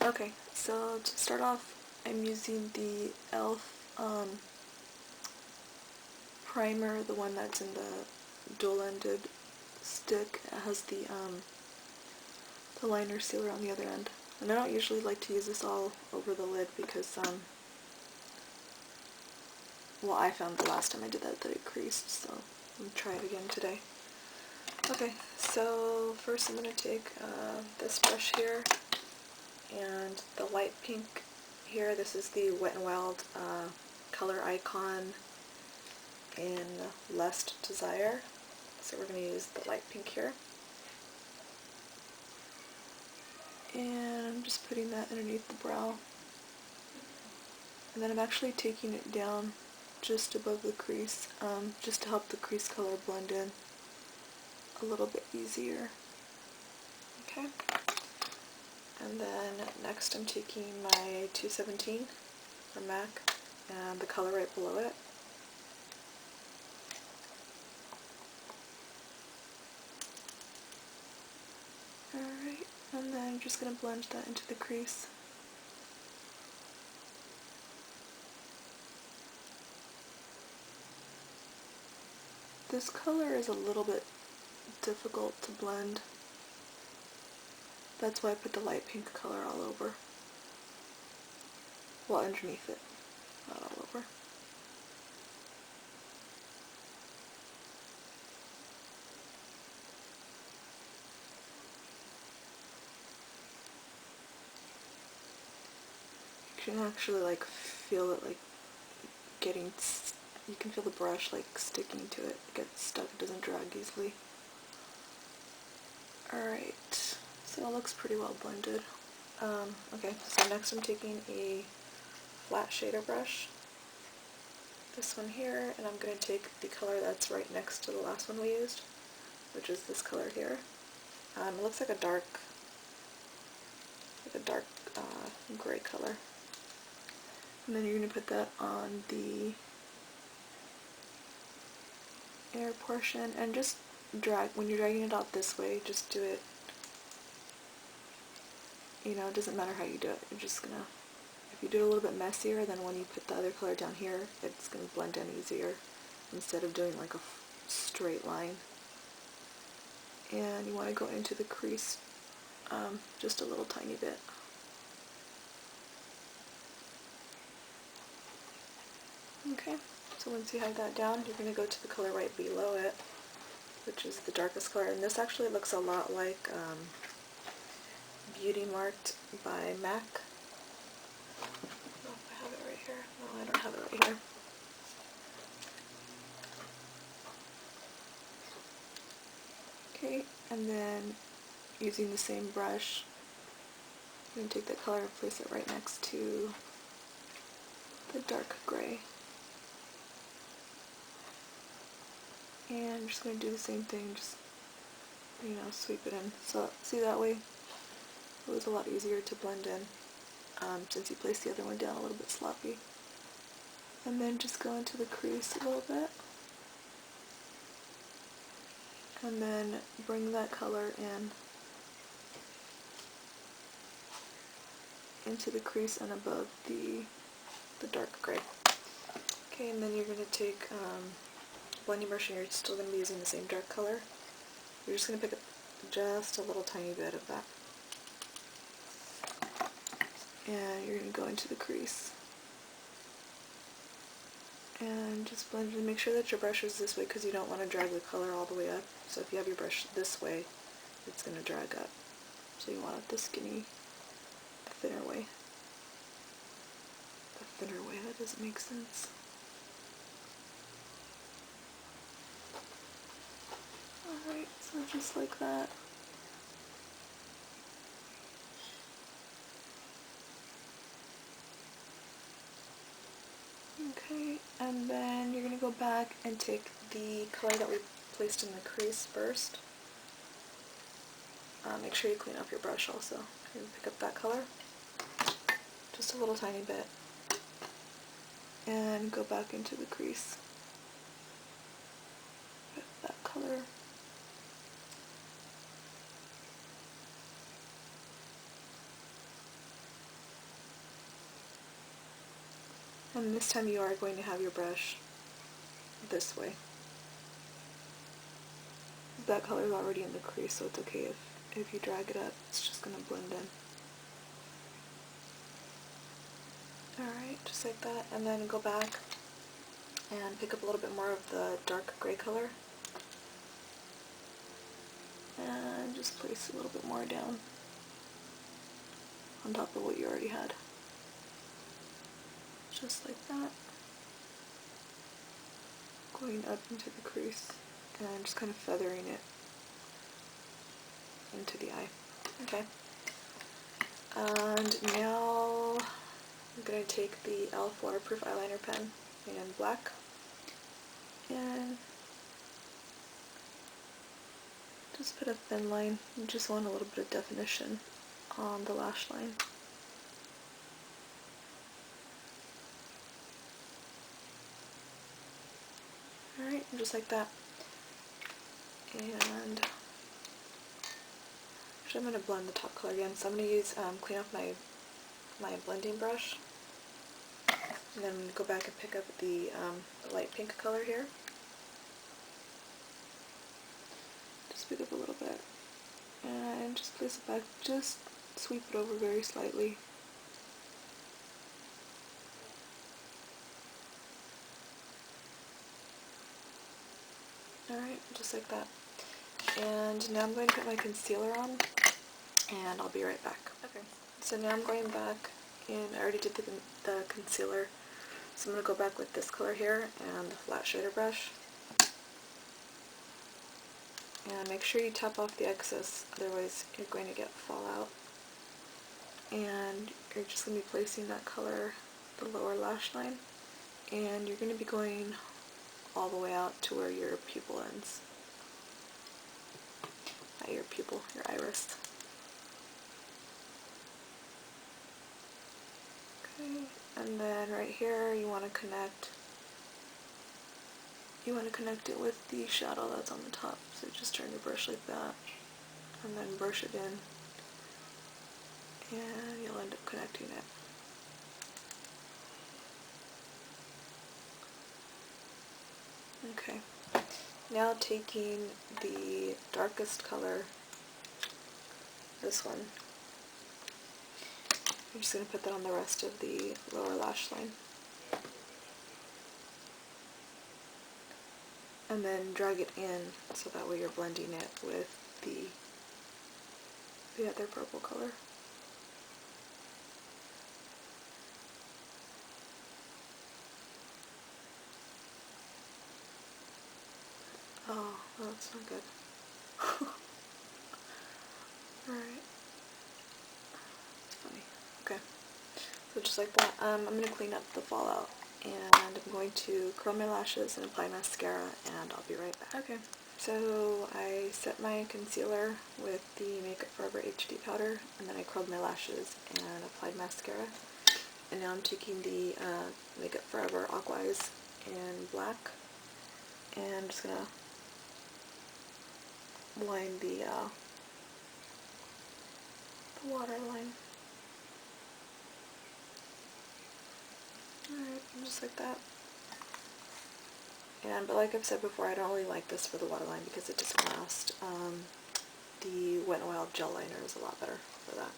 Okay, so to start off, I'm using the e.l.f. primer, the one that's in the dual-ended stick. It has the liner sealer on the other end. And I don't usually like to use this all over the lid because, well, I found the last time I did that it creased, so I'm going to try it again today. Okay, so first I'm going to take this brush here and the light pink here. This is the Wet n Wild color icon in Lust Desire. So we're going to use the light pink here. And I'm just putting that underneath the brow. And then I'm actually taking it down just above the crease, just to help the crease color blend in a little bit easier. Okay. And then next I'm taking my 217 from MAC and the color right below it. Alright, and then I'm just going to blend that into the crease. This color is a little bit difficult to blend. That's why I put the light pink color all over. Well, underneath it, not all over. You can actually feel it getting, you can feel the brush sticking to it. It gets stuck, it doesn't drag easily. Alright, so it looks pretty well blended. Okay, so next I'm taking a flat shader brush, this one here, and I'm going to take the color that's right next to the last one we used, which is this color here. It looks like a dark gray color. And then you're going to put that on the inner portion and just drag, when you're dragging it out this way, just do it, you know, it doesn't matter how you do it. You're just going to, if you do it a little bit messier, then when you put the other color down here, it's going to blend in easier instead of doing like a straight line. And you want to go into the crease just a little tiny bit. Okay, so once you have that down, you're going to go to the color right below it, which is the darkest color. And this actually looks a lot like Beauty Marked by MAC. I don't know if I have it right here. No, I don't have it right here. Okay, and then using the same brush, I'm going to take that color and place it right next to the dark gray. And I'm just going to do the same thing, just, you know, sweep it in. So, see, that way it was a lot easier to blend in since you placed the other one down a little bit sloppy. And then just go into the crease a little bit. And then bring that color into the crease and above the dark gray. Okay, and then you're going to take blending brush, and you're still going to be using the same dark color. You're just going to pick up just a little tiny bit of that. And you're going to go into the crease. And just blend it, and make sure that your brush is this way because you don't want to drag the color all the way up. So if you have your brush this way, it's going to drag up. So you want it the skinny, thinner way. The thinner way, that doesn't make sense. Alright, so just like that. Okay, and then you're going to go back and take the color that we placed in the crease first. Make sure you clean up your brush also. You're going to pick up that color, just a little tiny bit, and go back into the crease with that color. And this time you are going to have your brush this way. That color is already in the crease, so it's okay if you drag it up, it's just going to blend in. Alright, just like that, and then go back and pick up a little bit more of the dark gray color. And just place a little bit more down on top of what you already had. Just like that. Going up into the crease and just kind of feathering it into the eye. Okay. And now I'm going to take the e.l.f. waterproof eyeliner pen in black and just put a thin line. You just want a little bit of definition on the lash line. Alright, just like that. And actually I'm going to blend the top color again, so I'm going to use clean up my blending brush, and then go back and pick up the light pink color here. Just pick up a little bit, and just place it back, just sweep it over very slightly. Alright, just like that. And now I'm going to put my concealer on, and I'll be right back. Okay, so now I'm going back in, I already did the concealer, so I'm going to go back with this color here and the flat shader brush. And make sure you tap off the excess, otherwise you're going to get fallout. And you're just going to be placing that color, the lower lash line, and you're going to be going all the way out to where your pupil ends. Not your pupil, your iris. Okay, and then right here you want to connect it with the shadow that's on the top. So just turn your brush like that, and then brush it in, and you'll end up connecting it. Okay, now taking the darkest color, this one, I'm just going to put that on the rest of the lower lash line. And then drag it in, so that way you're blending it with the other purple color. Oh, that's not good. Alright. It's funny. Okay. So just like that, I'm going to clean up the fallout, and I'm going to curl my lashes and apply mascara, and I'll be right back. Okay. So I set my concealer with the Makeup Forever HD powder, and then I curled my lashes and applied mascara. And now I'm taking the Makeup Forever Aqua Eyes in black, and I'm just going to line the waterline. Alright, just like that. But like I've said before, I don't really like this for the waterline because it doesn't last. The Wet n Wild gel liner is a lot better for that.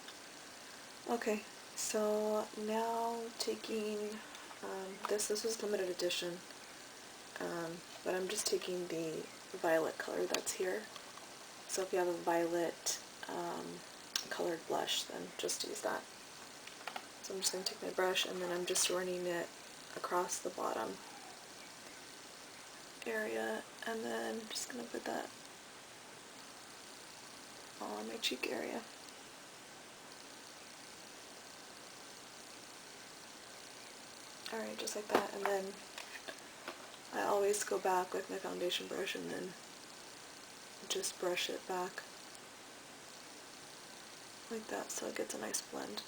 Okay, so now taking this was limited edition, but I'm just taking the violet color that's here. So if you have a violet colored blush, then just use that. So I'm just going to take my brush, and then I'm just running it across the bottom area, and then I'm just going to put that on my cheek area. Alright, just like that, and then I always go back with my foundation brush and then just brush it back like that so it gets a nice blend.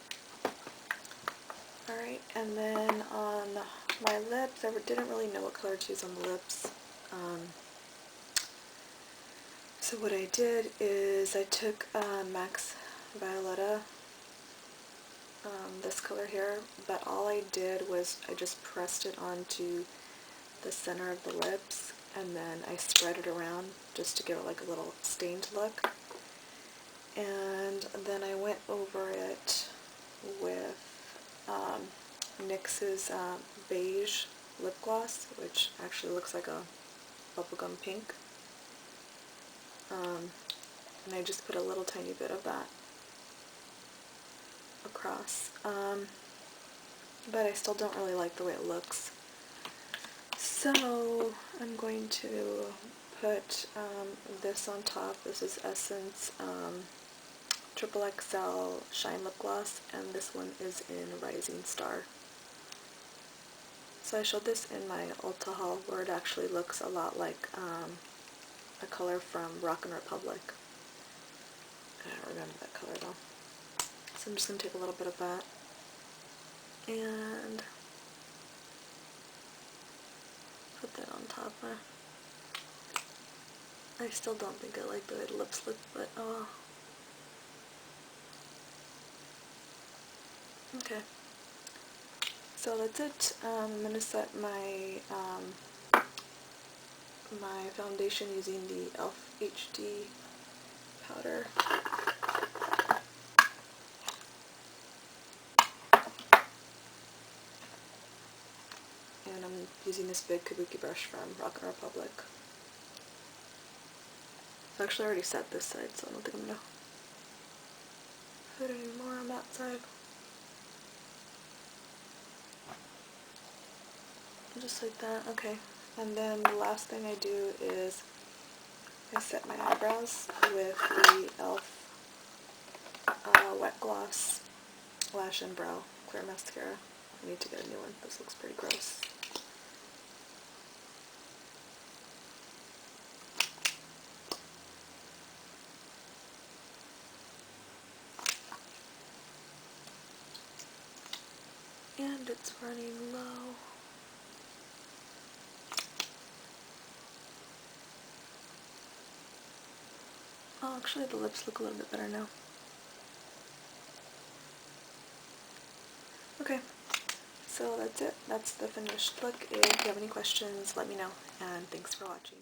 Alright, and then on my lips, I didn't really know what color to use on the lips. So what I did is I took MAC's Violetta this color here, but all I did was I just pressed it onto the center of the lips, and then I spread it around just to give it like a little stained look. And then I went over it with NYX's beige lip gloss, which actually looks like a bubblegum pink. And I just put a little tiny bit of that across. But I still don't really like the way it looks. So I'm going to put this on top. This is Essence Triple XL Shine Lip Gloss, and this one is in Rising Star. So I showed this in my Ulta haul, where it actually looks a lot like a color from Rock and Republic. I don't remember that color though. So I'm just going to take a little bit of that and put that on top. I still don't think I like the way the lips look, but oh. Okay. So that's it. I'm going to set my my foundation using the e.l.f. HD powder. And I'm using this big kabuki brush from Rock and Republic. I've actually already set this side, so I don't think I'm going to put any more on that side. Just like that. Okay. And then the last thing I do is I set my eyebrows with the e.l.f. Wet Gloss Lash and Brow Clear Mascara. I need to get a new one. This looks pretty gross. And it's running low. Oh, actually the lips look a little bit better now. Okay, so that's it. That's the finished look. If you have any questions, let me know, and thanks for watching.